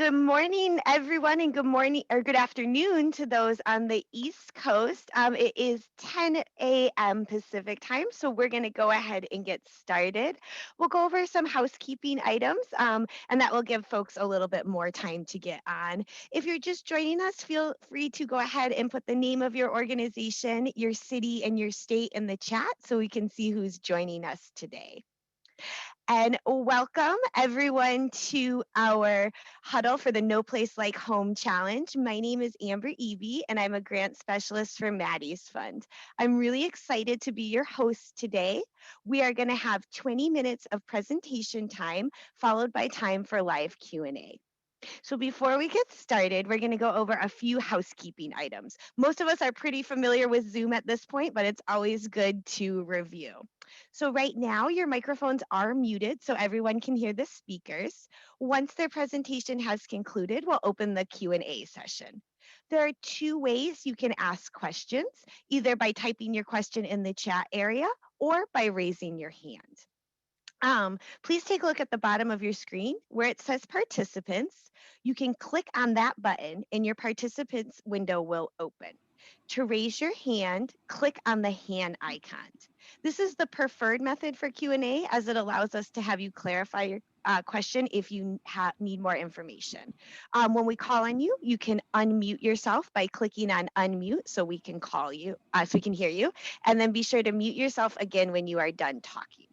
Good morning, everyone, and good morning or good afternoon to those on the East Coast. It is 10 a.m. Pacific time, so we're going to go ahead and get started. We'll go over some housekeeping items, and that will give folks a little bit more time to get on. If you're just joining us, feel free to go ahead and put the name of your organization, your city, and your state in the chat so we can see who's joining us today. And welcome everyone to our Huddle for the No Place Like Home Challenge. My name is Amber Evie, and I'm a grant specialist for Maddie's Fund. I'm really excited to be your host today. We are going to have 20 minutes of presentation time, followed by time for live Q&A. So before we get started, we're going to go over a few housekeeping items. Most of us are pretty familiar with Zoom at this point, but it's always good to review. So right now, your microphones are muted so everyone can hear the speakers. Once their presentation has concluded, we'll open the Q&A session. There are two ways you can ask questions, either by typing your question in the chat area or by raising your hand. Please take a look at the bottom of your screen where it says participants. You can click on that button and your participants window will open. To raise your hand, click on the hand icon. This is the preferred method for Q&A as it allows us to have you clarify your question if you need more information. When we call on you, you can unmute yourself by clicking on unmute so we can call you, so we can hear you, and then be sure to mute yourself again when you are done talking.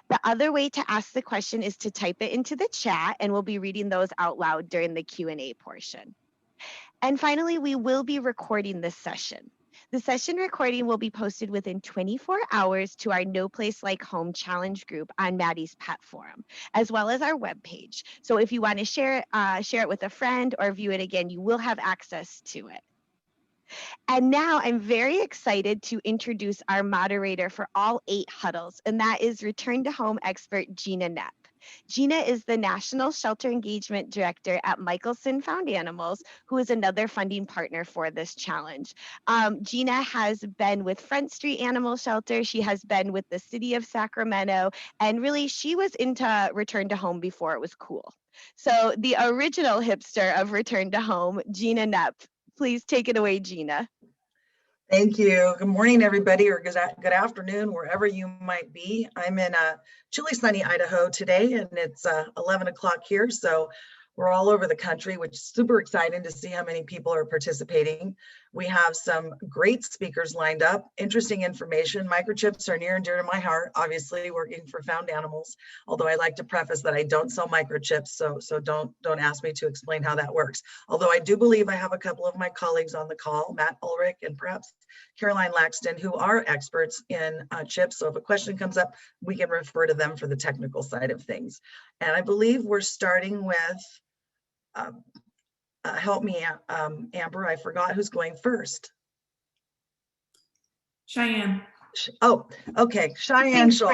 The other way to ask the question is to type it into the chat, and we'll be reading those out loud during the Q&A portion. And finally, we will be recording this session. The session recording will be posted within 24 hours to our No Place Like Home Challenge group on Maddie's Pet Forum, as well as our webpage. So if you want to share it with a friend or view it again, you will have access to it. And now I'm very excited to introduce our moderator for all 8 huddles, and that is Return to Home expert Gina Knapp. Gina is the National Shelter Engagement Director at Michelson Found Animals, who is another funding partner for this challenge. Gina has been with Front Street Animal Shelter. She has been with the City of Sacramento, and really she was into Return to Home before it was cool. So the original hipster of Return to Home, Gina Knapp. Please take it away, Gina. Thank you. Good morning, everybody, or good afternoon, wherever you might be. I'm in chilly, sunny Idaho today, and it's 11 o'clock here. So we're all over the country, which is super exciting to see how many people are participating. We have some great speakers lined up, interesting information. Microchips are near and dear to my heart, obviously working for Found Animals, although I like to preface that I don't sell microchips, so don't ask me to explain how that works. Although I do believe I have a couple of my colleagues on the call, Matt Ulrich and perhaps Caroline Laxton, who are experts in chips. So if a question comes up, we can refer to them for the technical side of things. And I believe we're starting with help me, Amber, I forgot who's going first. Shyanne. Oh, okay, Shyanne Shull.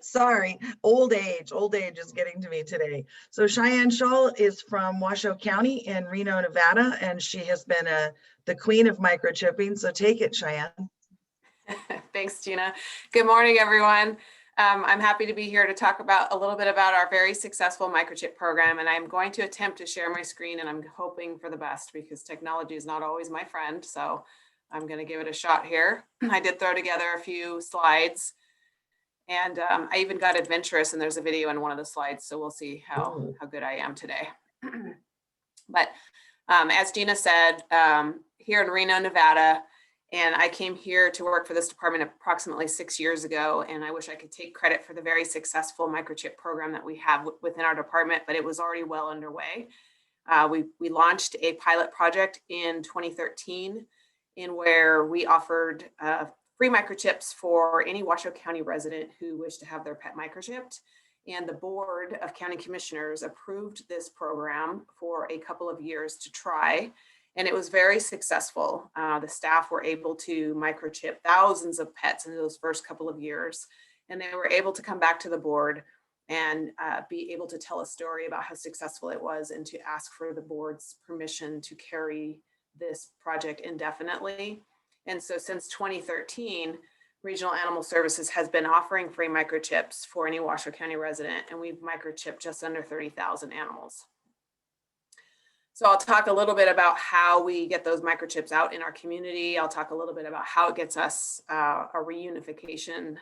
Sorry, old age is getting to me today. So Shyanne Shull is from Washoe County in Reno, Nevada, and she has been the queen of microchipping. So take it, Shyanne. Thanks, Gina. Good morning, everyone. I'm happy to be here to talk about a little bit about our very successful microchip program, and I'm going to attempt to share my screen, and I'm hoping for the best because technology is not always my friend, so I'm going to give it a shot here. I did throw together a few slides, and I even got adventurous, and there's a video in one of the slides, so we'll see how good I am today. But as Gina said, here in Reno, Nevada, and I came here to work for this department approximately 6 years ago, and I wish I could take credit for the very successful microchip program that we have within our department, but it was already well underway. We launched a pilot project in 2013 in where we offered free microchips for any Washoe County resident who wished to have their pet microchipped. And the Board of County Commissioners approved this program for a couple of years to try. And it was very successful. The staff were able to microchip thousands of pets in those first couple of years. And they were able to come back to the board and be able to tell a story about how successful it was and to ask for the board's permission to carry this project indefinitely. And so since 2013, Regional Animal Services has been offering free microchips for any Washoe County resident, and we've microchipped just under 30,000 animals. So I'll talk a little bit about how we get those microchips out in our community. I'll talk a little bit about how it gets us a reunification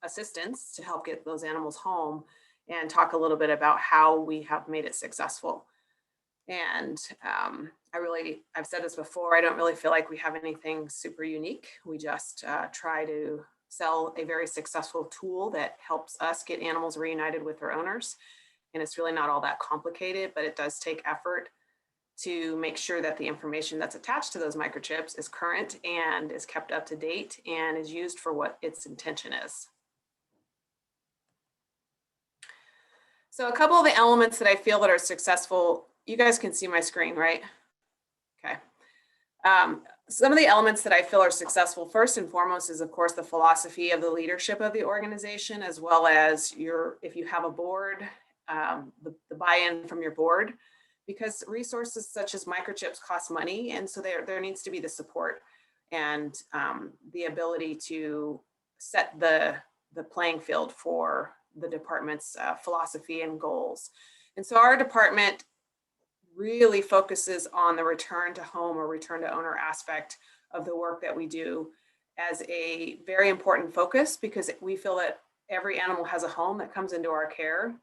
assistance to help get those animals home, and talk a little bit about how we have made it successful. And I've said this before, I don't really feel like we have anything super unique. We just try to sell a very successful tool that helps us get animals reunited with their owners. And it's really not all that complicated, but it does take effort to make sure that the information that's attached to those microchips is current and is kept up to date and is used for what its intention is. So a couple of the elements that I feel that are successful, you guys can see my screen, right? Okay. Some of the elements that I feel are successful, first and foremost, is of course the philosophy of the leadership of the organization, as well as if you have a board, the buy-in from your board, because resources such as microchips cost money. And so there needs to be the support and the ability to set the playing field for the department's philosophy and goals. And so our department really focuses on the return to home or return to owner aspect of the work that we do as a very important focus, because we feel that every animal has a home that comes into our care.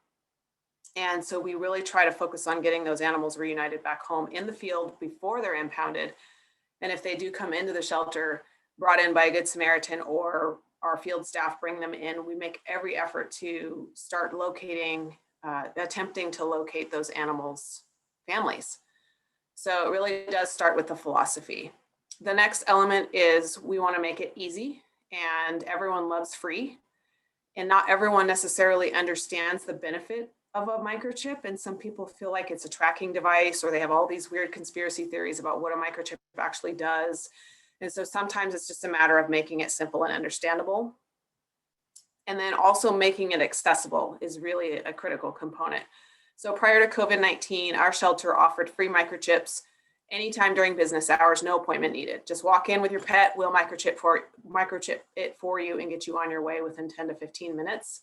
And so we really try to focus on getting those animals reunited back home in the field before they're impounded. And if they do come into the shelter, brought in by a Good Samaritan or our field staff bring them in, we make every effort to start attempting to locate those animals' families. So it really does start with the philosophy. The next element is we want to make it easy, and everyone loves free. And not everyone necessarily understands the benefit of a microchip. And some people feel like it's a tracking device, or they have all these weird conspiracy theories about what a microchip actually does. And so sometimes it's just a matter of making it simple and understandable. And then also making it accessible is really a critical component. So prior to COVID-19, our shelter offered free microchips anytime during business hours, no appointment needed. Just walk in with your pet, we'll microchip it for you and get you on your way within 10 to 15 minutes.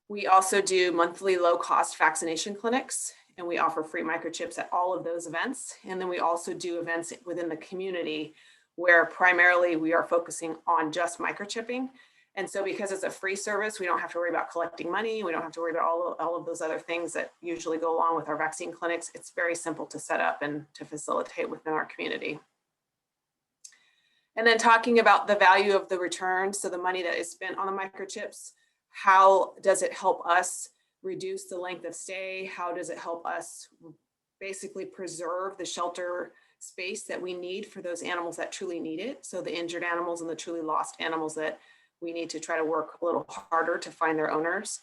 We also do monthly low-cost vaccination clinics, and we offer free microchips at all of those events. And then we also do events within the community where primarily we are focusing on just microchipping. And so because it's a free service, we don't have to worry about collecting money. We don't have to worry about all of those other things that usually go along with our vaccine clinics. It's very simple to set up and to facilitate within our community. And then talking about the value of the return, so the money that is spent on the microchips, how does it help us reduce the length of stay? How does it help us basically preserve the shelter space that we need for those animals that truly need it? So the injured animals and the truly lost animals that we need to try to work a little harder to find their owners.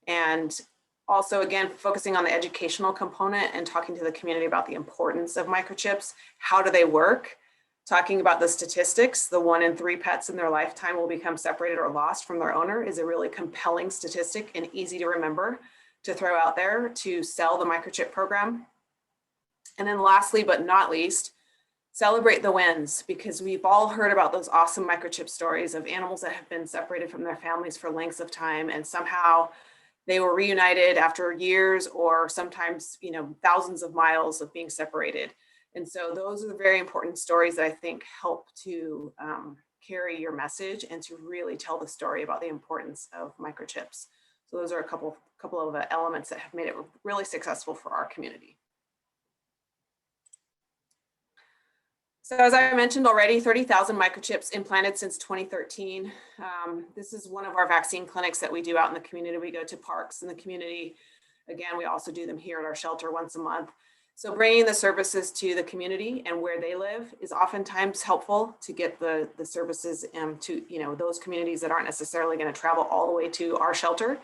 And also, again, focusing on the educational component and talking to the community about the importance of microchips. How do they work? Talking about the statistics, the 1 in 3 pets in their lifetime will become separated or lost from their owner is a really compelling statistic and easy to remember to throw out there to sell the microchip program. And then lastly, but not least, celebrate the wins, because we've all heard about those awesome microchip stories of animals that have been separated from their families for lengths of time, and somehow they were reunited after years or sometimes, thousands of miles of being separated. And so those are the very important stories that I think help to carry your message and to really tell the story about the importance of microchips. So those are a couple of elements that have made it really successful for our community. So as I mentioned already, 30,000 microchips implanted since 2013. This is one of our vaccine clinics that we do out in the community. We go to parks in the community. Again, we also do them here at our shelter once a month. So bringing the services to the community and where they live is oftentimes helpful to get the services to those communities that aren't necessarily going to travel all the way to our shelter.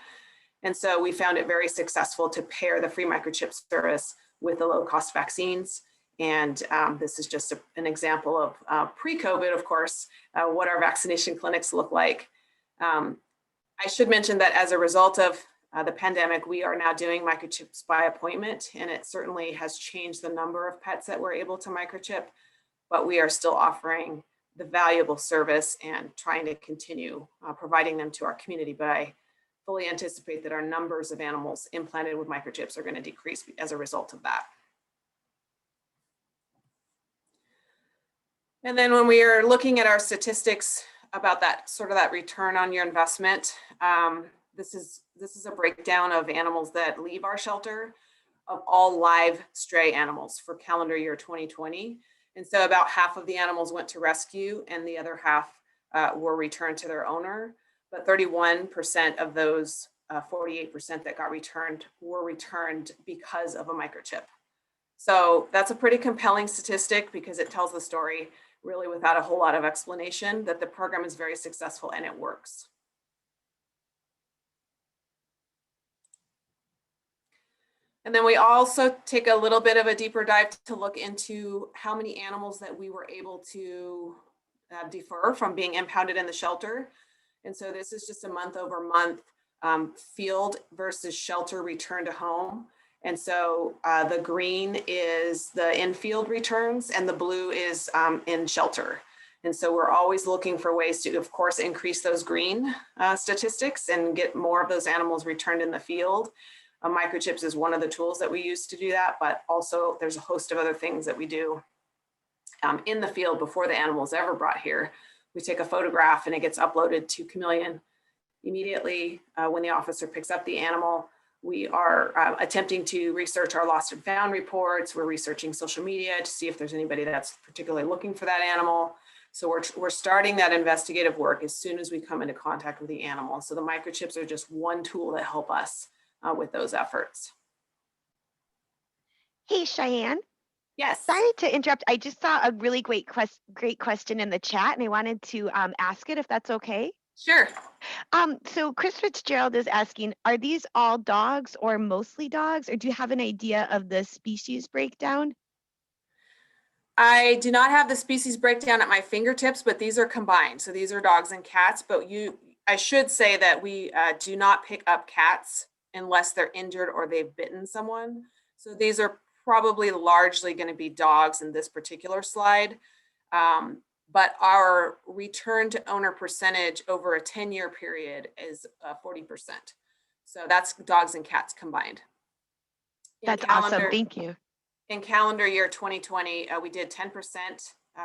And so we found it very successful to pair the free microchip service with the low-cost vaccines. And this is just an example of pre-COVID, of course, what our vaccination clinics look like. I should mention that as a result of the pandemic, we are now doing microchips by appointment, and it certainly has changed the number of pets that we're able to microchip, but we are still offering the valuable service and trying to continue providing them to our community. But I fully anticipate that our numbers of animals implanted with microchips are going to decrease as a result of that. And then when we are looking at our statistics about that sort of that return on your investment, this is a breakdown of animals that leave our shelter, of all live stray animals for calendar year 2020. And so about half of the animals went to rescue and the other half were returned to their owner. But 31% of those 48% that got returned were returned because of a microchip. So that's a pretty compelling statistic because it tells the story really without a whole lot of explanation that the program is very successful and it works. And then we also take a little bit of a deeper dive to look into how many animals that we were able to defer from being impounded in the shelter. And so this is just a month over month field versus shelter return to home. And so the green is the in-field returns and the blue is in shelter. And so we're always looking for ways to, of course, increase those green statistics and get more of those animals returned in the field. Microchips is one of the tools that we use to do that, but also there's a host of other things that we do in the field before the animal is ever brought here. We take a photograph and it gets uploaded to Chameleon immediately when the officer picks up the animal. We are attempting to research our lost and found reports. We're researching social media to see if there's anybody that's particularly looking for that animal. So we're starting that investigative work as soon as we come into contact with the animal. So the microchips are just one tool that help us with those efforts. Hey, Cheyenne. Yes. Sorry to interrupt. I just saw a really great question in the chat, and I wanted to ask it if that's okay. Sure. So Chris Fitzgerald is asking, are these all dogs or mostly dogs, or do you have an idea of the species breakdown? I do not have the species breakdown at my fingertips, but these are combined. So these are dogs and cats, but I should say that we do not pick up cats unless they're injured or they've bitten someone. So these are probably largely going to be dogs in this particular slide. But our return to owner percentage over a 10-year period is 40%. So that's dogs and cats combined. That's awesome. Thank you. In calendar year 2020, we did 10%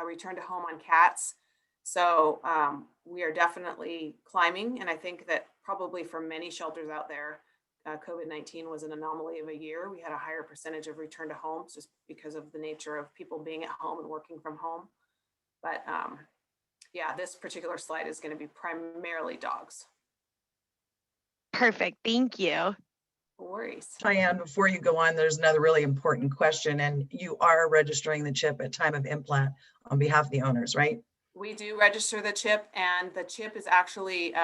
return to home on cats. So we are definitely climbing. And I think that probably for many shelters out there, COVID-19 was an anomaly of a year. We had a higher percentage of return to homes just because of the nature of people being at home and working from home. But yeah, this particular slide is going to be primarily dogs. Perfect. Thank you. No worries. Cheyenne, before you go on, there's another really important question, and you are registering the chip at time of implant on behalf of the owners, right? We do register the chip, and the chip is actually,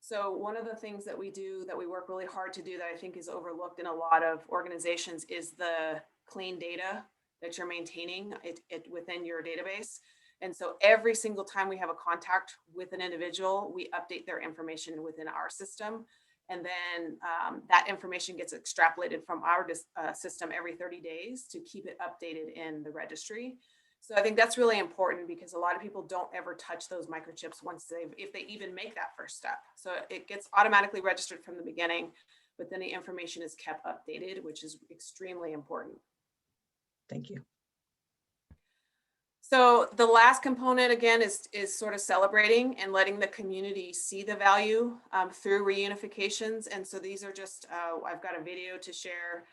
so one of the things that we do that we work really hard to do that I think is overlooked in a lot of organizations is the clean data that you're maintaining it within your database. And so every single time we have a contact with an individual, we update their information within our system. And then that information gets extrapolated from our system every 30 days to keep it updated in the registry. So I think that's really important because a lot of people don't ever touch those microchips if they even make that first step. So it gets automatically registered from the beginning, but then the information is kept updated, which is extremely important. Thank you. So the last component, again, is sort of celebrating and letting the community see the value through reunifications. And so these are just, I've got a video to share.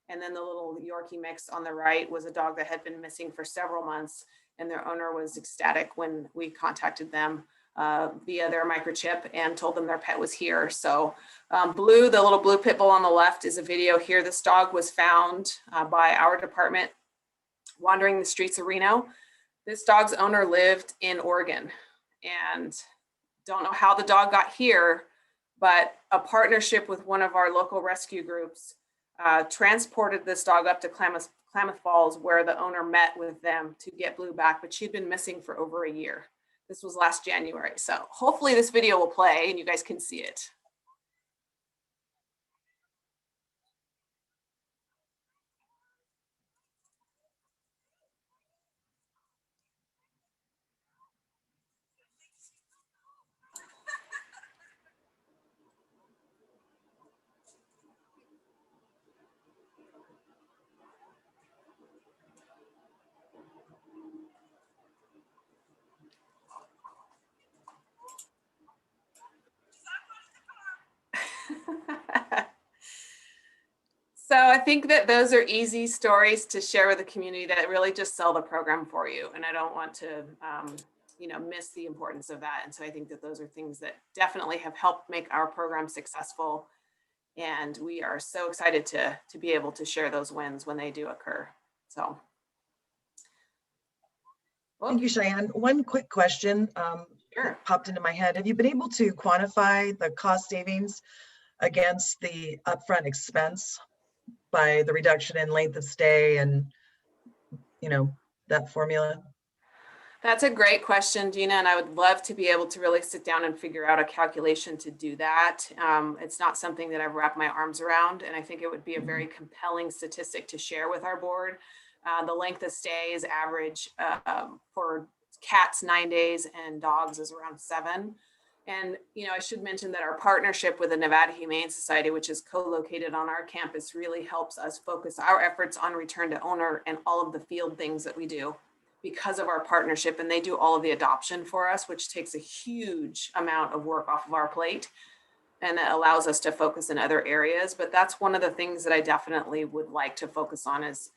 And then the little Yorkie mix on the right was a dog that had been missing for several months. And their owner was ecstatic when we contacted them via their microchip and told them their pet was here. So Blue, the little blue pit bull on the left, is a video here. This dog was found by our department wandering the streets of Reno. This dog's owner lived in Oregon, and don't know how the dog got here, but a partnership with one of our local rescue groups transported this dog up to Klamath Falls, where the owner met with them to get Blue back, but she'd been missing for over a year. This was last January. So hopefully this video will play and you guys can see it. So I think that those are easy stories to share with the community that really just sell the program for you. And I don't want to, miss the importance of that. And so I think that those are things that definitely have helped make our program successful. And we are so excited to be able to share those wins when they do occur. So. Thank you, Cheyenne. One quick question Sure. that popped into my head. Have you been able to quantify the cost savings against the upfront expense by the reduction in length of stay and, that formula? That's a great question, Gina, and I would love to be able to really sit down and figure out a calculation to do that. It's not something that I've wrapped my arms around, and I think it would be a very compelling statistic to share with our board. The length of stay is average for cats 9 days and dogs is around 7. And, I should mention that our partnership with the Nevada Humane Society, which is co-located on our campus, really helps us focus our efforts on return to owner and all of the field things that we do because of our partnership. And they do all of the adoption for us, which takes a huge amount of work off of our plate. And it allows us to focus in other areas. But that's one of the things that I definitely would like to focus on is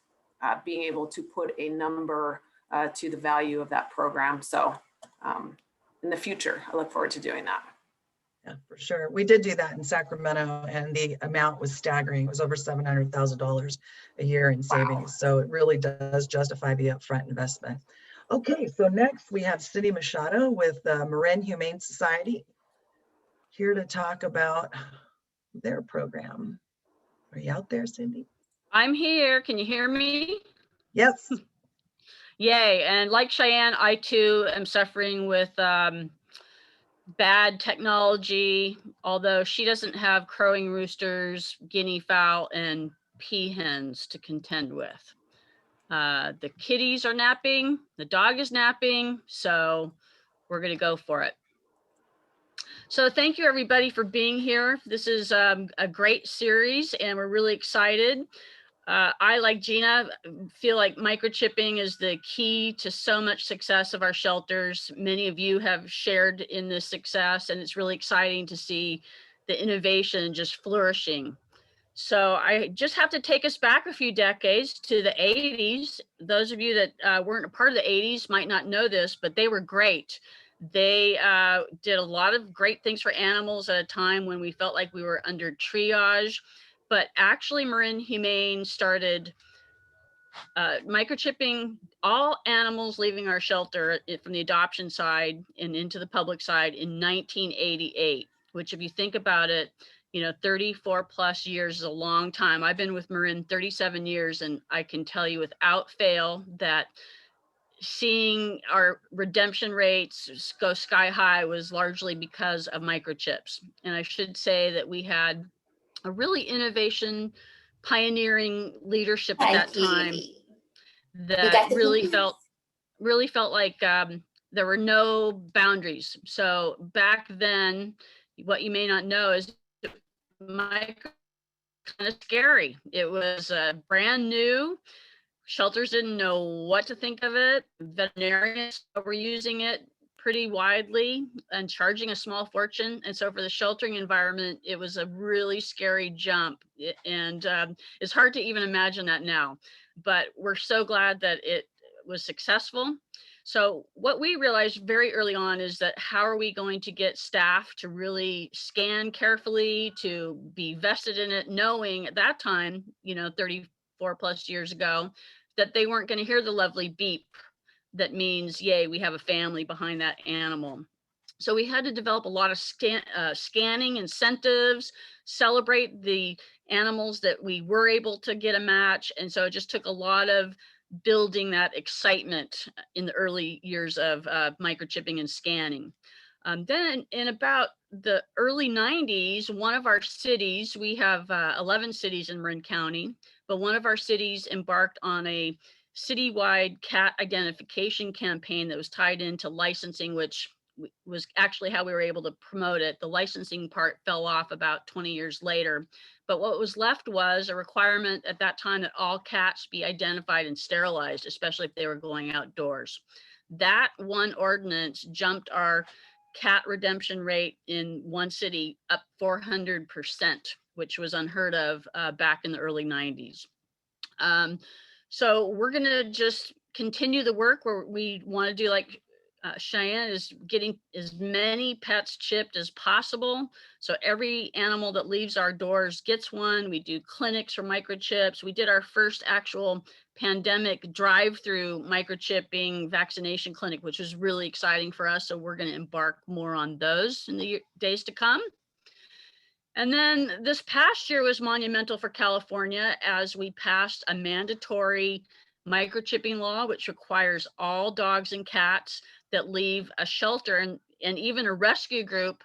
being able to put a number to the value of that program. So in the future, I look forward to doing that. Yeah, for sure. We did do that in Sacramento, and the amount was staggering. It was over $700,000 a year in savings. Wow. So it really does justify the upfront investment. Okay, so next we have Cindy Machado with the Marin Humane Society here to talk about their program. Are you out there, Cindy? I'm here. Can you hear me? Yes. Yay. And like Cheyenne, I too am suffering with bad technology, although she doesn't have crowing roosters, guinea fowl, and peahens to contend with. The kitties are napping, the dog is napping, so we're going to go for it. So thank you everybody for being here. This is a great series and we're really excited. I, like Gina, feel like microchipping is the key to so much success of our shelters. Many of you have shared in this success, and it's really exciting to see the innovation just flourishing. So I just have to take us back a few decades to the 80s. Those of you that weren't a part of the 80s might not know this, but they were great. They did a lot of great things for animals at a time when we felt like we were under triage. But actually, Marin Humane started microchipping all animals leaving our shelter from the adoption side and into the public side in 1988, which if you think about it, 34 plus years is a long time. I've been with Marin 37 years, and I can tell you without fail that seeing our redemption rates go sky high was largely because of microchips. And I should say that we had a really innovation, pioneering leadership at that time that really felt like there were no boundaries. So back then, what you may not know is micro kind of scary. It was brand new. Shelters didn't know what to think of it. Veterinarians were using it pretty widely and charging a small fortune. And so for the sheltering environment, it was a really scary jump. And it's hard to even imagine that now, but we're so glad that it was successful. So what we realized very early on is that how are we going to get staff to really scan carefully, to be vested in it, knowing at that time, 34 plus years ago, that they weren't going to hear the lovely beep that means, yay, we have a family behind that animal. So we had to develop a lot of scanning incentives, celebrate the animals that we were able to get a match. And so it just took a lot of building that excitement in the early years of microchipping and scanning. Then in about the early 90s, one of our cities, we have 11 cities in Marin County, but one of our cities embarked on a citywide cat identification campaign that was tied into licensing, which was actually how we were able to promote it. The licensing part fell off about 20 years later. But what was left was a requirement at that time that all cats be identified and sterilized, especially if they were going outdoors. That one ordinance jumped our cat redemption rate in one city up 400%. which was unheard of back in the early 90s. So we're going to just continue the work where we want to do, like Shyanne is getting as many pets chipped as possible. So every animal that leaves our doors gets one. We do clinics for microchips. We did our first actual pandemic drive-through microchipping vaccination clinic, which was really exciting for us. So we're going to embark more on those in the days to come. And then this past year was monumental for California as we passed a mandatory microchipping law, which requires all dogs and cats that leave a shelter and even a rescue group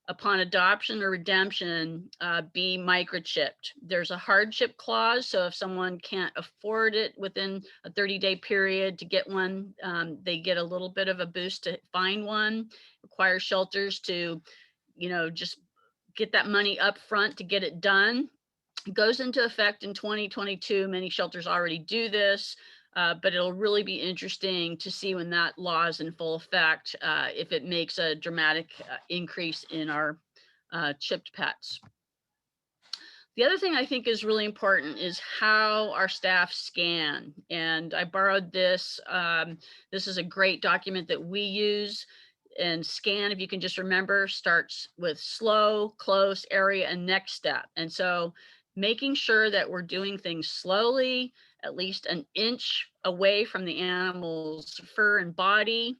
upon adoption or redemption be microchipped. There's a hardship clause. So if someone can't afford it within a 30-day period to get one, they get a little bit of a boost to find one. Requires shelters to, just get that money up front to get it done. It goes into effect in 2022. Many shelters already do this, but it'll really be interesting to see when that law is in full effect, if it makes a dramatic increase in our chipped pets. The other thing I think is really important is how our staff scan. And I borrowed this. This is a great document that we use. And scan, if you can just remember, starts with slow, close, area, and next step. And so making sure that we're doing things slowly, at least an inch away from the animal's fur and body.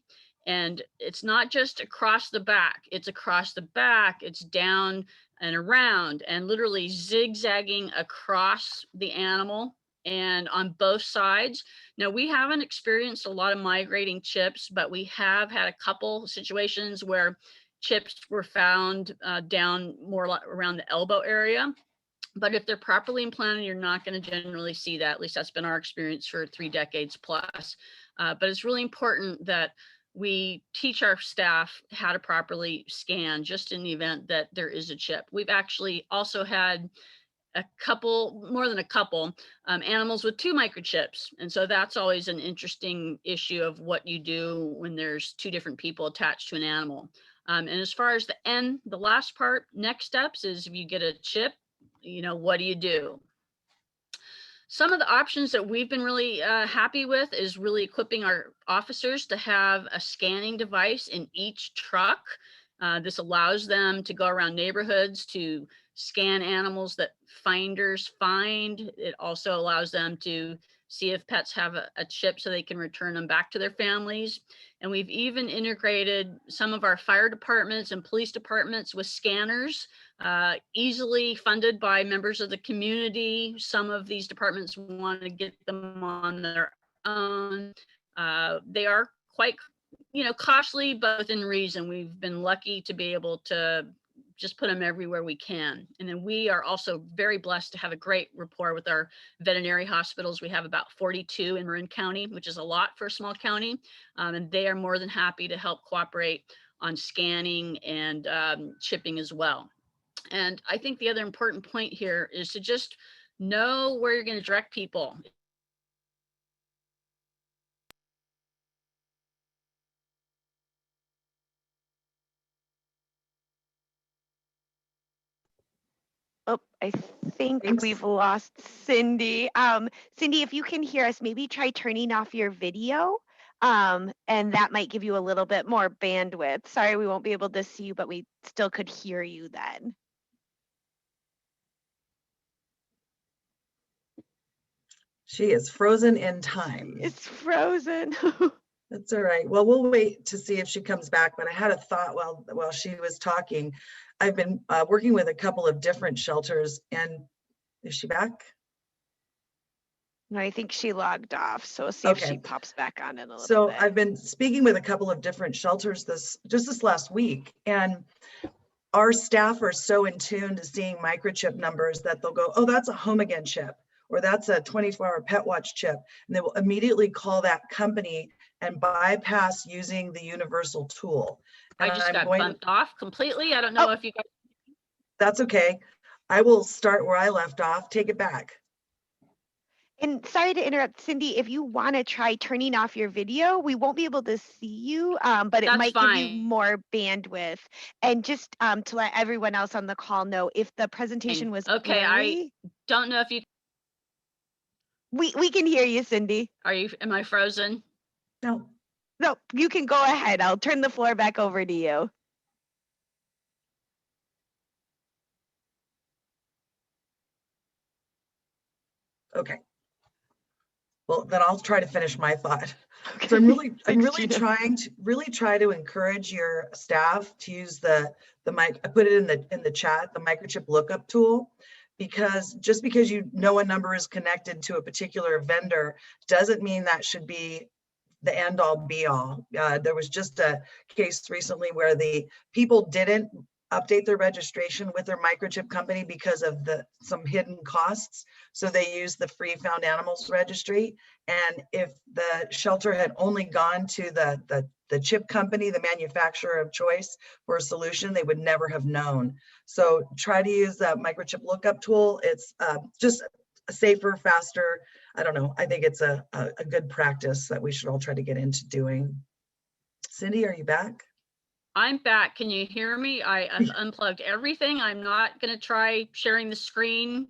And it's not just across the back, it's across the back, it's down and around, and literally zigzagging across the animal and on both sides. Now, we haven't experienced a lot of migrating chips, but we have had a couple situations where chips were found down more around the elbow area. But if they're properly implanted, you're not going to generally see that. At least that's been our experience for 3 decades plus. But it's really important that we teach our staff how to properly scan just in the event that there is a chip. We've actually also had more than a couple animals with 2 microchips. And so that's always an interesting issue of what you do when there's 2 different people attached to an animal. And as far as the last part, next steps is if you get a chip, what do you do? Some of the options that we've been really happy with is really equipping our officers to have a scanning device in each truck. This allows them to go around neighborhoods to scan animals that finders find. It also allows them to see if pets have a chip so they can return them back to their families. And we've even integrated some of our fire departments and police departments with scanners, easily funded by members of the community. Some of these departments want to get them on their own. They are quite costly, but within reason. We've been lucky to be able to just put them everywhere we can. And then we are also very blessed to have a great rapport with our veterinary hospitals. We have about 42 in Marin County, which is a lot for a small county. And they are more than happy to help cooperate on scanning and chipping as well. And I think the other important point here is to just know where you're going to direct people. Oh, I think Thanks. we've lost Cindy. Cindy, if you can hear us, maybe try turning off your video, and that might give you a little bit more bandwidth. Sorry, we won't be able to see you, but we still could hear you then. She is frozen in time. It's frozen. That's all right. Well, we'll wait to see if she comes back, but I had a thought while she was talking. I've been working with a couple of different shelters, and is she back? No, I think she logged off. So we'll see if she pops back on in a little bit. So I've been speaking with a couple of different shelters this last week, and our staff are so in tune to seeing microchip numbers that they'll go, oh, that's a home again chip, or that's a 24-hour pet watch chip. And they will immediately call that company and bypass using the universal tool. And I just got bumped off completely. I don't know if you guys. That's okay. I will start where I left off. Take it back. And sorry to interrupt, Cindy, if you want to try turning off your video, we won't be able to see you, but it That's might give you fine. more bandwidth. And just to let everyone else on the call know, if the presentation was Okay, I blurry, don't know if you, we can hear you, Cindy. am I frozen? No. No, you can go ahead. I'll turn the floor back over to you. Okay. Well, then I'll try to finish my thought. Okay. So I'm really Thanks, Gina. trying to try to encourage your staff to use the mic. I put it in the chat, the microchip lookup tool, because just because you know a number is connected to a particular vendor doesn't mean that should be the end all be all. There was just a case recently where the people didn't update their registration with their microchip company because of some hidden costs. So they used the free Found Animals Registry. And if the shelter had only gone to the chip company, the manufacturer of choice for a solution, they would never have known. So try to use that microchip lookup tool. It's just safer, faster. I don't know. I think it's a good practice that we should all try to get into doing. Cindy, are you back? I'm back. Can you hear me? I've unplugged everything. I'm not going to try sharing the screen.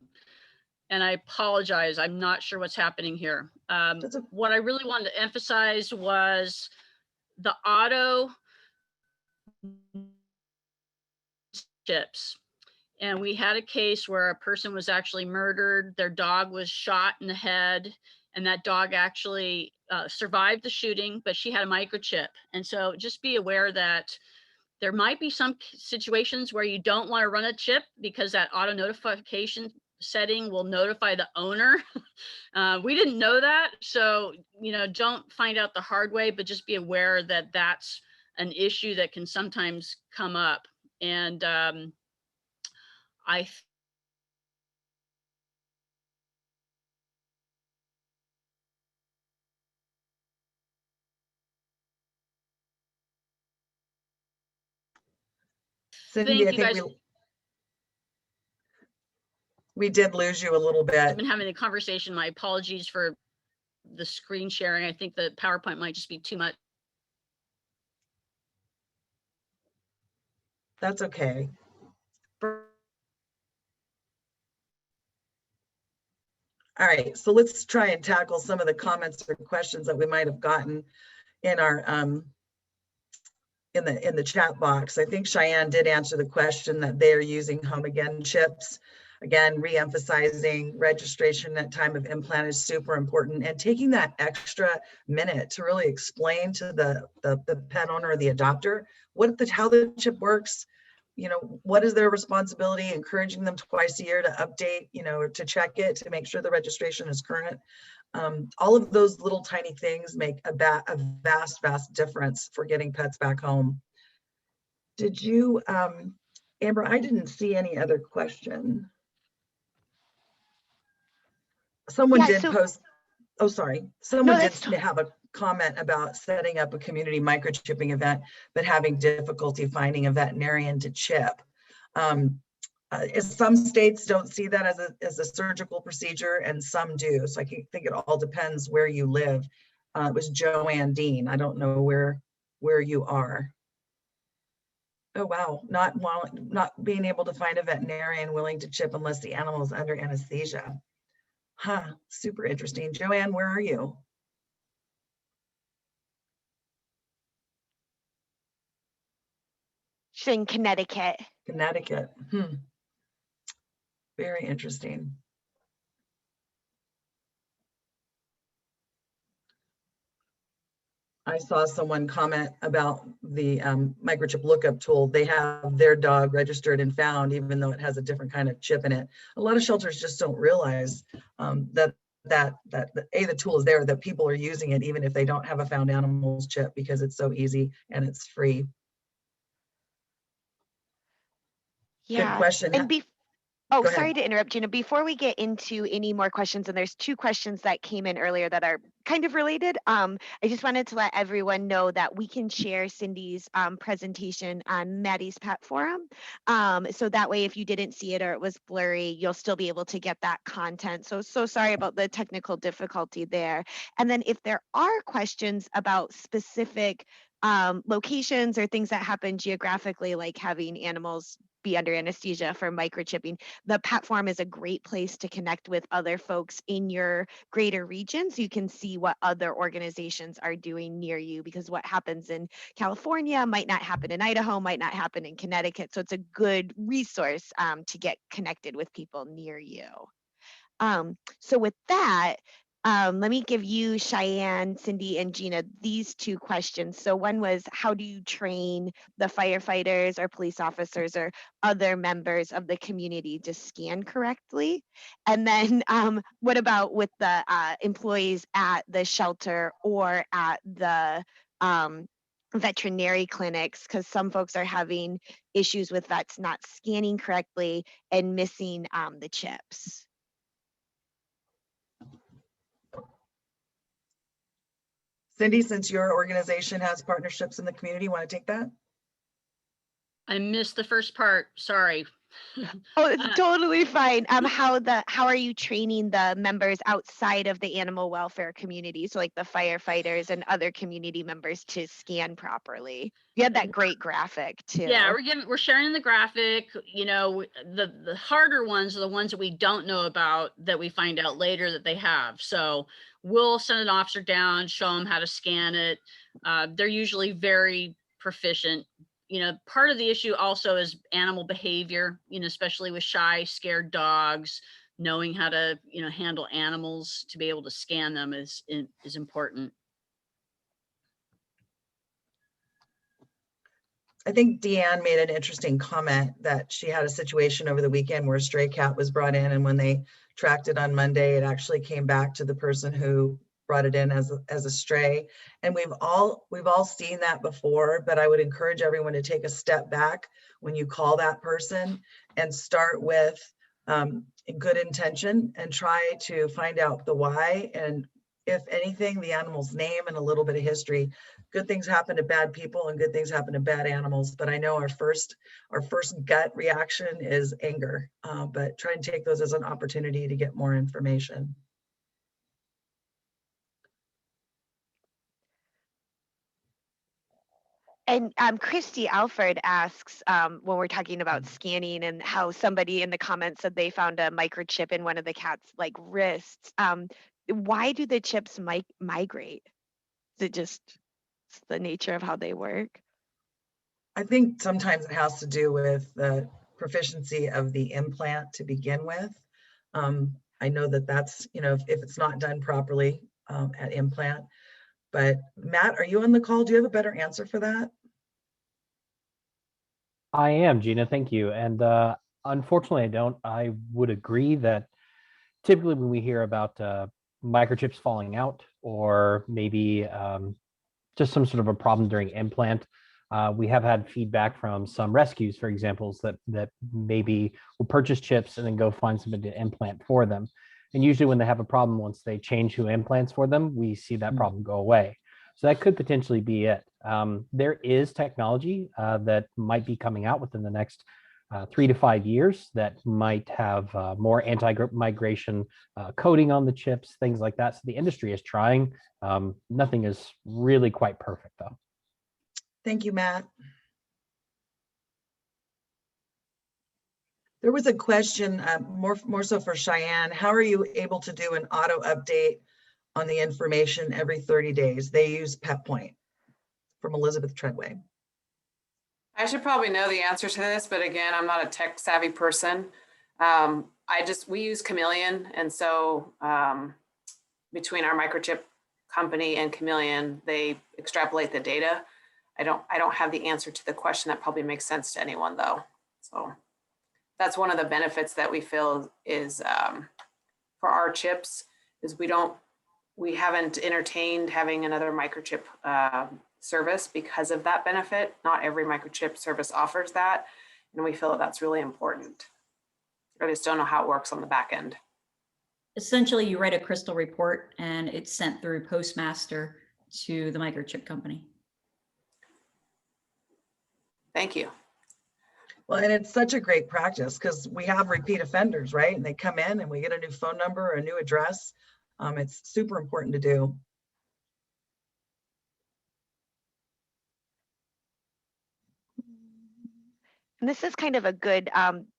And I apologize. I'm not sure what's happening here. What I really wanted to emphasize was the auto chips. And we had a case where a person was actually murdered. Their dog was shot in the head, and that dog actually survived the shooting, but she had a microchip. And so just be aware that there might be some situations where you don't want to run a chip because that auto notification setting will notify the owner. We didn't know that. So, don't find out the hard way, but just be aware that that's an issue that can sometimes come up. And I Cindy, I you think guys we did lose you a little bit. I've been having a conversation. My apologies for the screen sharing. I think the PowerPoint might just be too much. That's okay. All right, so let's try and tackle some of the comments or questions that we might have gotten in our in the chat box. I think Shyanne did answer the question that they are using home again chips. Again, re-emphasizing registration at time of implant is super important, and taking that extra minute to really explain to the pet owner or the adopter how the chip works. What is their responsibility, encouraging them twice a year to update, or to check it, to make sure the registration is current. All of those little tiny things make a vast difference for getting pets back home. Did you, Amber, I didn't see any other question. Someone did post, oh, sorry. Someone did have a comment about setting up a community microchipping event, but having difficulty finding a veterinarian to chip. Some states don't see that as a surgical procedure, and some do. So I think it all depends where you live. It was Joanne Dean. I don't know where you are. Oh, wow. Not being able to find a veterinarian willing to chip unless the animal is under anesthesia. Huh, super interesting. Joanne, where are you? She's in Connecticut. Connecticut. Very interesting. I saw someone comment about the microchip lookup tool. They have their dog registered and found, even though it has a different kind of chip in it. A lot of shelters just don't realize that the tool is there, that people are using it, even if they don't have a Found Animals chip, because it's so easy and it's free. Yeah. Good question. And Oh, Go ahead. sorry to interrupt, Gina. Before we get into any more questions, and there's two questions that came in earlier that are kind of related. I just wanted to let everyone know that we can share Cindy's presentation on Maddie's Pet Forum. So that way, if you didn't see it or it was blurry, you'll still be able to get that content. So sorry about the technical difficulty there. And then if there are questions about specific locations or things that happen geographically, like having animals be under anesthesia for microchipping, the Pet Forum is a great place to connect with other folks in your greater region so you can see what other organizations are doing near you, because what happens in California might not happen in Idaho, might not happen in Connecticut. So it's a good resource to get connected with people near you. So with that, let me give you, Shyanne, Cindy, and Gina, these two questions. So one was, how do you train the firefighters or police officers or other members of the community to scan correctly? And then what about with the employees at the shelter or at the veterinary clinics? Because some folks are having issues with vets not scanning correctly and missing the chips. Cindy, since your organization has partnerships in the community, want to take that? I missed the first part, sorry. Oh, it's totally fine. How are you training the members outside of the animal welfare community? So like the firefighters and other community members to scan properly. You had that great graphic too. Yeah, we're sharing the graphic. You know, the harder ones are the ones that we don't know about that we find out later that they have. So we'll send an officer down, show them how to scan it. They're usually very proficient. You know, part of the issue also is animal behavior, you know, especially with shy, scared dogs. Knowing how to, you know, handle animals to be able to scan them is important. I think Deanne made an interesting comment that she had a situation over the weekend where a stray cat was brought in, and when they tracked it on Monday, it actually came back to the person who brought it in as a stray. And we've all seen that before, but I would encourage everyone to take a step back when you call that person and start with good intention and try to find out the why, and if anything, the animal's name and a little bit of history. Good things happen to bad people and good things happen to bad animals, but I know our first gut reaction is anger, but try and take those as an opportunity to get more information. And Christy Alford asks, when we're talking about scanning and how somebody in the comments said they found a microchip in one of the cat's like wrists. Why do the chips migrate? Is it just the nature of how they work? I think sometimes it has to do with the proficiency of the implant to begin with. I know that that's, you know, if it's not done properly at implant. But Matt, are you on the call? Do you have a better answer for that? I am, Gina, thank you. And unfortunately, I don't. I would agree that typically when we hear about microchips falling out or maybe just some sort of a problem during implant, we have had feedback from some rescues, for examples, that maybe will purchase chips and then go find somebody to implant for them. And usually when they have a problem, once they change who implants for them, we see that problem go away. So that could potentially be it. There is technology that might be coming out within the next 3 to 5 years that might have more anti-migration coating on the chips, things like that. So the industry is trying. Nothing is really quite perfect, though. Thank you, Matt. There was a question, more so for Shyanne. How are you able to do an auto update on the information every 30 days? They use PetPoint, from Elizabeth Treadway. I should probably know the answer to this, but again, I'm not a tech savvy person. We use Chameleon. And so between our microchip company and Chameleon, they extrapolate the data. I don't have the answer to the question. That probably makes sense to anyone though. So that's one of the benefits that we feel is for our chips is we haven't entertained having another microchip service because of that benefit. Not every microchip service offers that. And we feel that that's really important. I just don't know how it works on the back end. Essentially, you write a crystal report and it's sent through postmaster to the microchip company. Thank you. Well, and it's such a great practice because we have repeat offenders, right? And they come in and we get a new phone number or a new address. It's super important to do. And this is kind of a good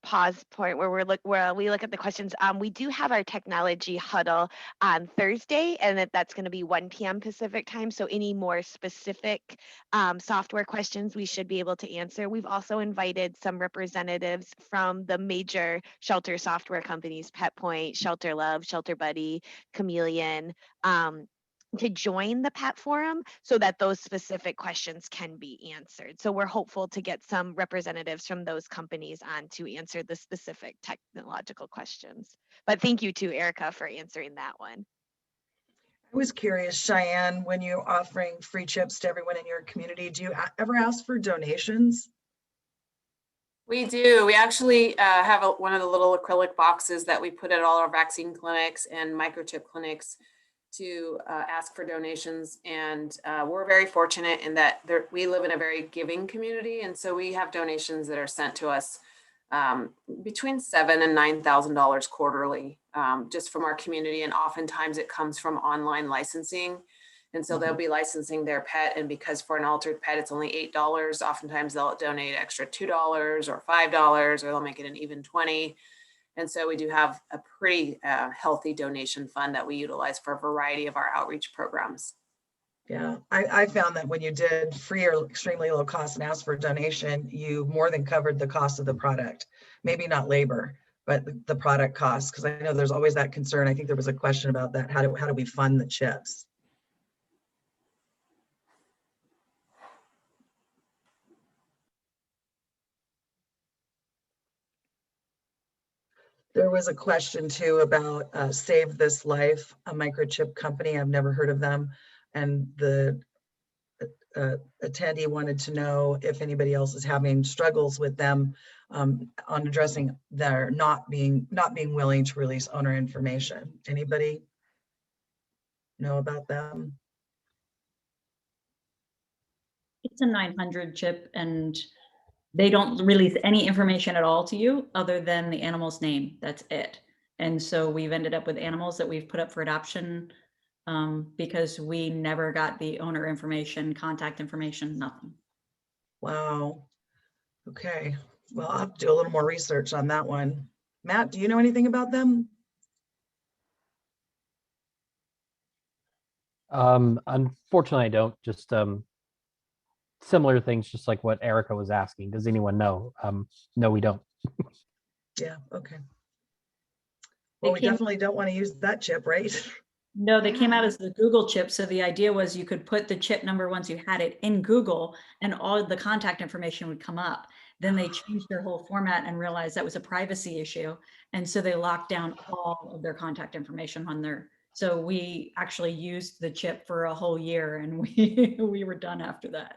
pause point where where we look at the questions. We do have our technology huddle on Thursday, and that's going to be 1 p.m. Pacific time. So any more specific software questions we should be able to answer. We've also invited some representatives from the major shelter software companies, PetPoint, Shelter Love, Shelter Buddy, Chameleon. To join the pet forum so that those specific questions can be answered. So we're hopeful to get some representatives from those companies on to answer the specific technological questions. But thank you to Erica for answering that one. I was curious, Cheyenne, when you're offering free chips to everyone in your community, do you ever ask for donations? We do. We actually have one of the little acrylic boxes that we put at all our vaccine clinics and microchip clinics to ask for donations. And we're very fortunate in that we live in a very giving community. And so we have donations that are sent to us between $7,000 and $9,000 quarterly, just from our community. And oftentimes it comes from online licensing. And so they'll be licensing their pet. And because for an altered pet, it's only $8, oftentimes they'll donate extra $2 or $5, or they'll make it an even 20. And so we do have a pretty healthy donation fund that we utilize for a variety of our outreach programs. Yeah, I found that when you did free or extremely low cost and asked for a donation, you more than covered the cost of the product. Maybe not labor, but the product costs, because I know there's always that concern. I think there was a question about that. How do we fund the chips? There was a question too about Save This Life, a microchip company. I've never heard of them. And the attendee wanted to know if anybody else is having struggles with them on addressing their not being willing to release owner information. Anybody know about them? It's a 900 chip and they don't release any information at all to you other than the animal's name. That's it. And so we've ended up with animals that we've put up for adoption because we never got the owner information, contact information, nothing. Wow. Okay. Well, I'll have to do a little more research on that one. Matt, do you know anything about them? Unfortunately, I don't. Just similar things, just like what Erica was asking. Does anyone know? No, we don't. Yeah, okay. Well, we definitely don't want to use that chip, right? No, they came out as the Google chip. So the idea was you could put the chip number once you had it in Google and all the contact information would come up. Then they changed their whole format and realized that was a privacy issue. And so they locked down all of their contact information on there. So we actually used the chip for a whole year and we were done after that.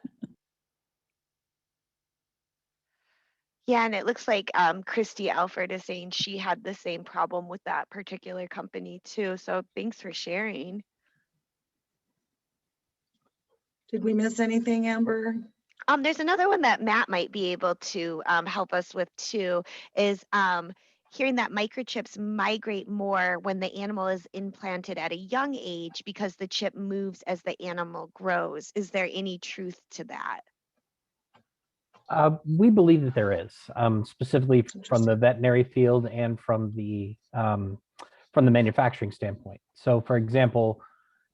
Yeah, and it looks like Christy Alford is saying she had the same problem with that particular company too. So thanks for sharing. Did we miss anything, Amber? There's another one that Matt might be able to help us with too, is hearing that microchips migrate more when the animal is implanted at a young age because the chip moves as the animal grows. Is there any truth to that? We believe that there is, specifically from the veterinary field and from the manufacturing standpoint. So, for example,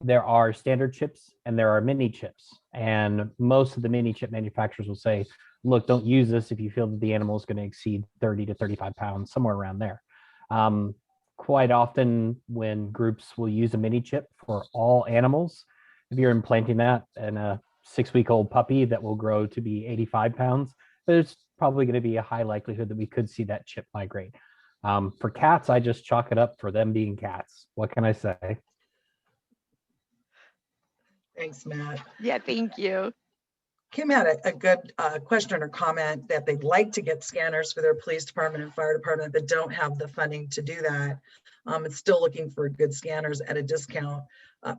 there are standard chips and there are mini chips, and most of the mini chip manufacturers will say, "Look, don't use this if you feel that the animal is going to exceed 30 to 35 pounds, somewhere around there." Quite often, when groups will use a mini chip for all animals, if you're implanting that in a 6-week-old puppy that will grow to be 85 pounds, there's probably going to be a high likelihood that we could see that chip migrate. For cats, I just chalk it up for them being cats. What can I say? Thanks, Matt. Yeah, thank you. Kim had a good question or comment that they'd like to get scanners for their police department and fire department, but don't have the funding to do that. It's still looking for good scanners at a discount.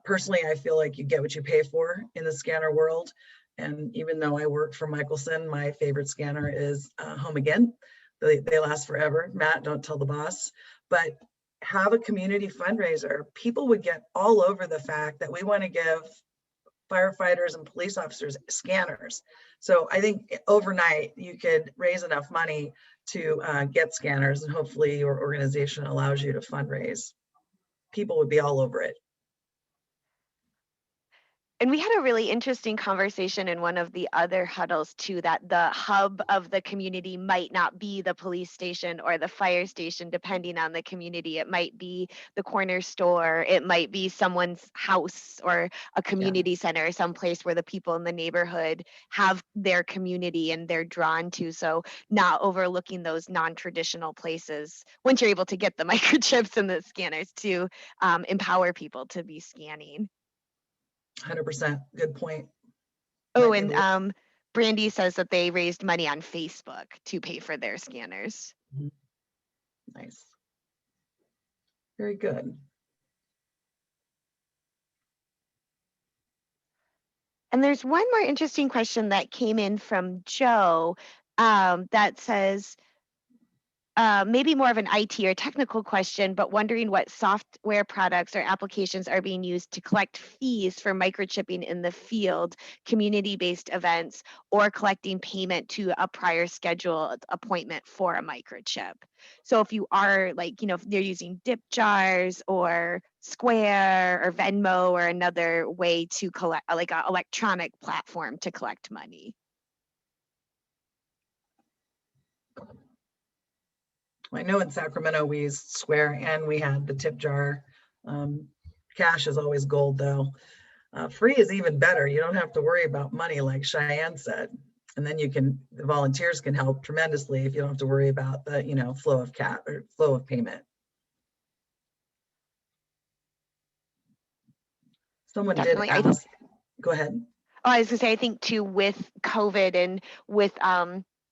Personally, I feel like you get what you pay for in the scanner world. And even though I work for Michelson, my favorite scanner is Home Again. They last forever. Matt, don't tell the boss. But have a community fundraiser. People would get all over the fact that we want to give firefighters and police officers scanners. So I think overnight you could raise enough money to get scanners, and hopefully your organization allows you to fundraise. People would be all over it. And we had a really interesting conversation in one of the other huddles too, that the hub of the community might not be the police station or the fire station, depending on the community. It might be the corner store, it might be someone's house or a community center, some place where the people in the neighborhood have their community and they're drawn to. So not overlooking those non-traditional places once you're able to get the microchips and the scanners to empower people to be scanning. 100%. Good point. Oh, and Brandy says that they raised money on Facebook to pay for their scanners. Nice. Very good. And there's one more interesting question that came in from Joe that says, maybe more of an IT or technical question, but wondering what software products or applications are being used to collect fees for microchipping in the field, community-based events, or collecting payment to a prior scheduled appointment for a microchip. So if you are like, if they're using dip jars or Square or Venmo or another way to collect, like an electronic platform to collect money. I know in Sacramento we used Square and we had the tip jar. Cash is always gold though. Free is even better. You don't have to worry about money like Shyanne said. And then the volunteers can help tremendously if you don't have to worry about the, flow of payment. Someone Definitely. did ask, go ahead. Oh, I was gonna say, I think too, with COVID and with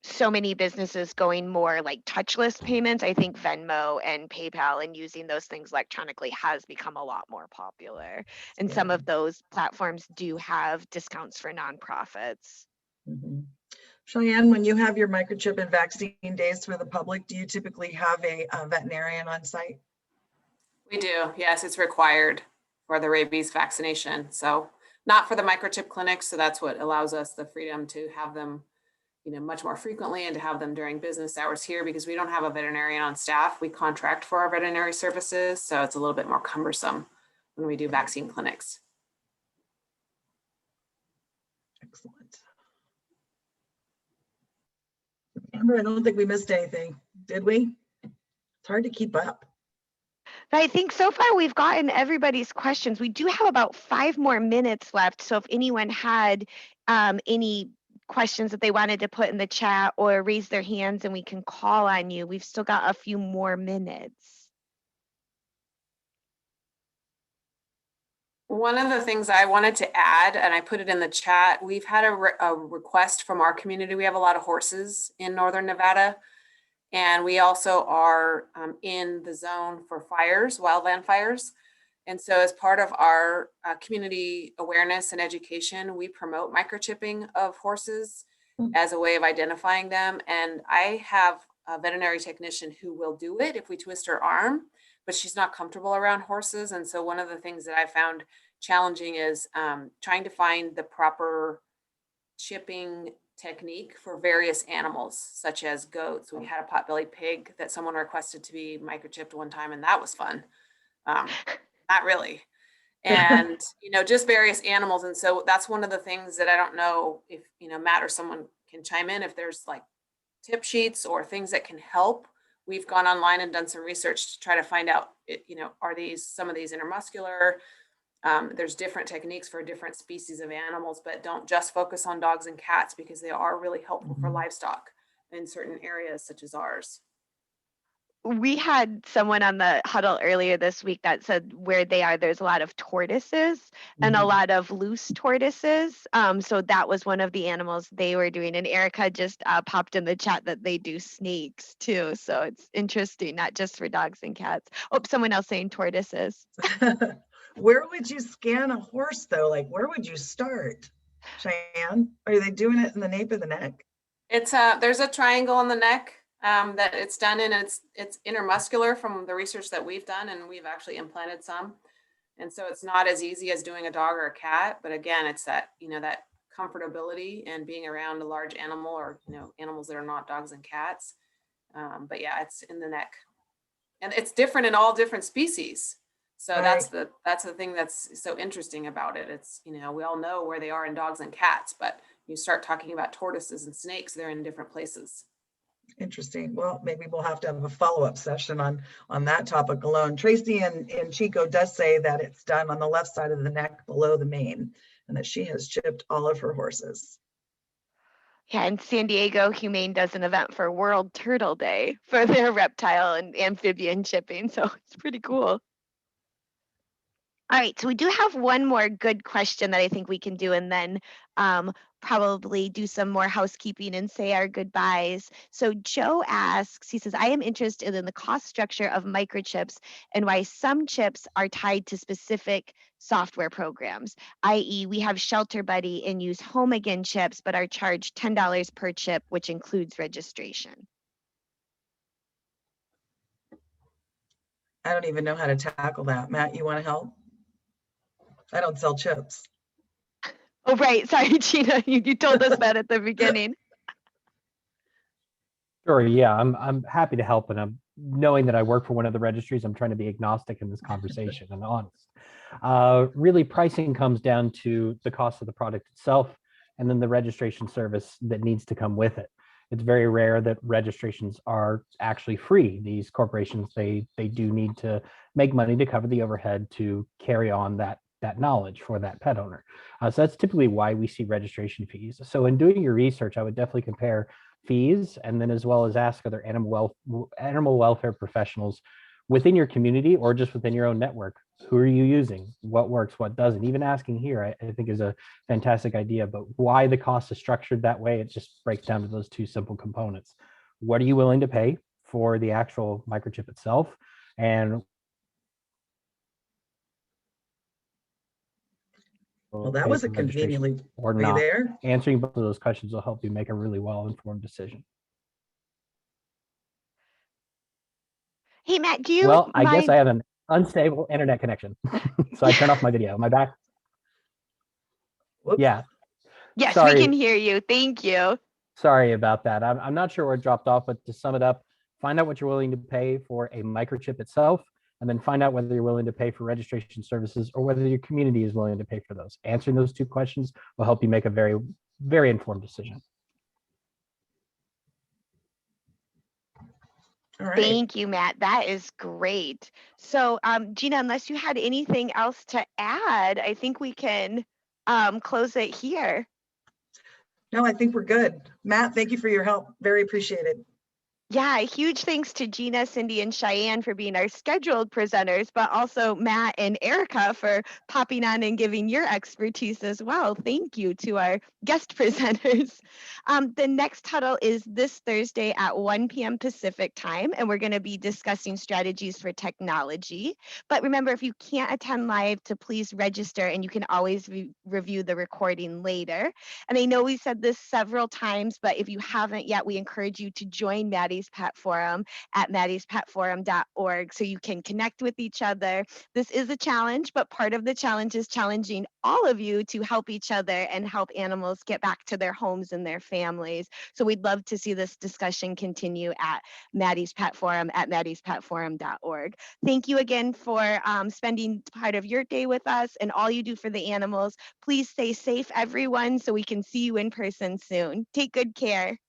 so many businesses going more like touchless payments, I think Venmo and PayPal and using those things electronically has become a lot more popular. And some of those platforms do have discounts for nonprofits. Mm-hmm. Shyanne, when you have your microchip and vaccine days for the public, do you typically have a veterinarian on site? We do. Yes, it's required for the rabies vaccination. So not for the microchip clinics. So that's what allows us the freedom to have them, much more frequently and to have them during business hours here, because we don't have a veterinarian on staff. We contract for our veterinary services. So it's a little bit more cumbersome when we do vaccine clinics. Excellent. Amber, I don't think we missed anything, did we? It's hard to keep up. I think so far we've gotten everybody's questions. We do have about 5 more minutes left. So if anyone had any questions that they wanted to put in the chat or raise their hands and we can call on you, we've still got a few more minutes. One of the things I wanted to add, and I put it in the chat, we've had a request from our community. We have a lot of horses in Northern Nevada. And we also are in the zone for fires, wildland fires. And so as part of our community awareness and education, we promote microchipping of horses as a way of identifying them. And I have a veterinary technician who will do it if we twist her arm, but she's not comfortable around horses. And so one of the things that I found challenging is trying to find the proper chipping technique for various animals, such as goats. We had a potbelly pig that someone requested to be microchipped one time, and that was fun. Not really. And, just various animals. And so that's one of the things that I don't know if, Matt or someone can chime in, if there's like tip sheets or things that can help. We've gone online and done some research to try to find out, are some of these intermuscular? There's different techniques for different species of animals, but don't just focus on dogs and cats, because they are really helpful for livestock in certain areas such as ours. we had someone on the huddle earlier this week that said where they are, there's a lot of tortoises and a Mhm. lot of loose tortoises. So that was one of the animals they were doing. And Erica just popped in the chat that they do snakes too. So it's interesting, not just for dogs and cats. Oh, someone else saying tortoises. Where would you scan a horse though? Like, where would you start, Cheyenne? Are they doing it in the nape of the neck? It's there's a triangle on the neck that it's done in. It's intermuscular from the research that we've done, and we've actually implanted some. And so it's not as easy as doing a dog or a cat, but again, it's that, that comfortability and being around a large animal, or, animals that are not dogs and cats. But yeah, it's in the neck, and it's different in all different species. So that's Right. the thing that's so interesting about it. It's, we all know where they are in dogs and cats, but you start talking about tortoises and snakes, they're in different places. Interesting. Well, maybe we'll have to have a follow-up session on that topic alone. Tracy and Chico does say that it's done on the left side of the neck below the mane, and that she has chipped all of her horses. Yeah, in San Diego, Humane does an event for World Turtle Day for their reptile and amphibian chipping. So it's pretty cool. All right, so we do have one more good question that I think we can do, and then probably do some more housekeeping and say our goodbyes. So Joe asks, he says, I am interested in the cost structure of microchips and why some chips are tied to specific software programs, i.e. we have Shelter Buddy and use Home Again chips, but are charged $10 per chip, which includes registration. I don't even know how to tackle that. Matt, you want to help? I don't sell chips. Oh, right. Sorry, Gina, you told us that at the beginning. Sure. Yeah, I'm happy to help, and I'm knowing that I work for one of the registries. I'm trying to be agnostic in this conversation and honest. Really, pricing comes down to the cost of the product itself, and then the registration service that needs to come with it. It's very rare that registrations are actually free. These corporations, they do need to make money to cover the overhead to carry on that knowledge for that pet owner. So that's typically why we see registration fees. So in doing your research, I would definitely compare fees, and then as well as ask other animal welfare professionals within your community or just within your own network. Who are you using? What works? What doesn't? Even asking here, I think is a fantastic idea. But why the cost is structured that way, it just breaks down to those two simple components. What are you willing to pay for the actual microchip itself? And Well, that was a conveniently, or are you not. there? Answering both of those questions will help you make a really well-informed decision. Hey, Matt, do you Well, I guess mind? I have an unstable internet connection. So I turned off my video. Am I back? Whoops. Yeah. Yes, Sorry. we can hear you. Thank you. Sorry about that. I'm not sure where it dropped off, but to sum it up, find out what you're willing to pay for a microchip itself, and then find out whether you're willing to pay for registration services or whether your community is willing to pay for those. Answering those two questions will help you make a very, very informed decision. All right. Thank you, Matt. That is great. So, Gina, unless you had anything else to add, I think we can close it here. No, I think we're good. Matt, thank you for your help. Very appreciated. Yeah, huge thanks to Gina, Cindy, and Cheyenne for being our scheduled presenters, but also Matt and Erica for popping on and giving your expertise as well. Thank you to our guest presenters. The next huddle is this Thursday at 1 p.m. Pacific time, and we're going to be discussing strategies for technology. But remember, if you can't attend live, to please register, and you can always review the recording later. And I know we said this several times, but if you haven't yet, we encourage you to join Maddie's Pet Forum at maddiespetforum.org so you can connect with each other. This is a challenge, but part of the challenge is challenging all of you to help each other and help animals get back to their homes and their families. So we'd love to see this discussion continue at Maddie's Pet Forum at maddiespetforum.org. Thank you again for spending part of your day with us and all you do for the animals. Please stay safe, everyone, so we can see you in person soon. Take good care.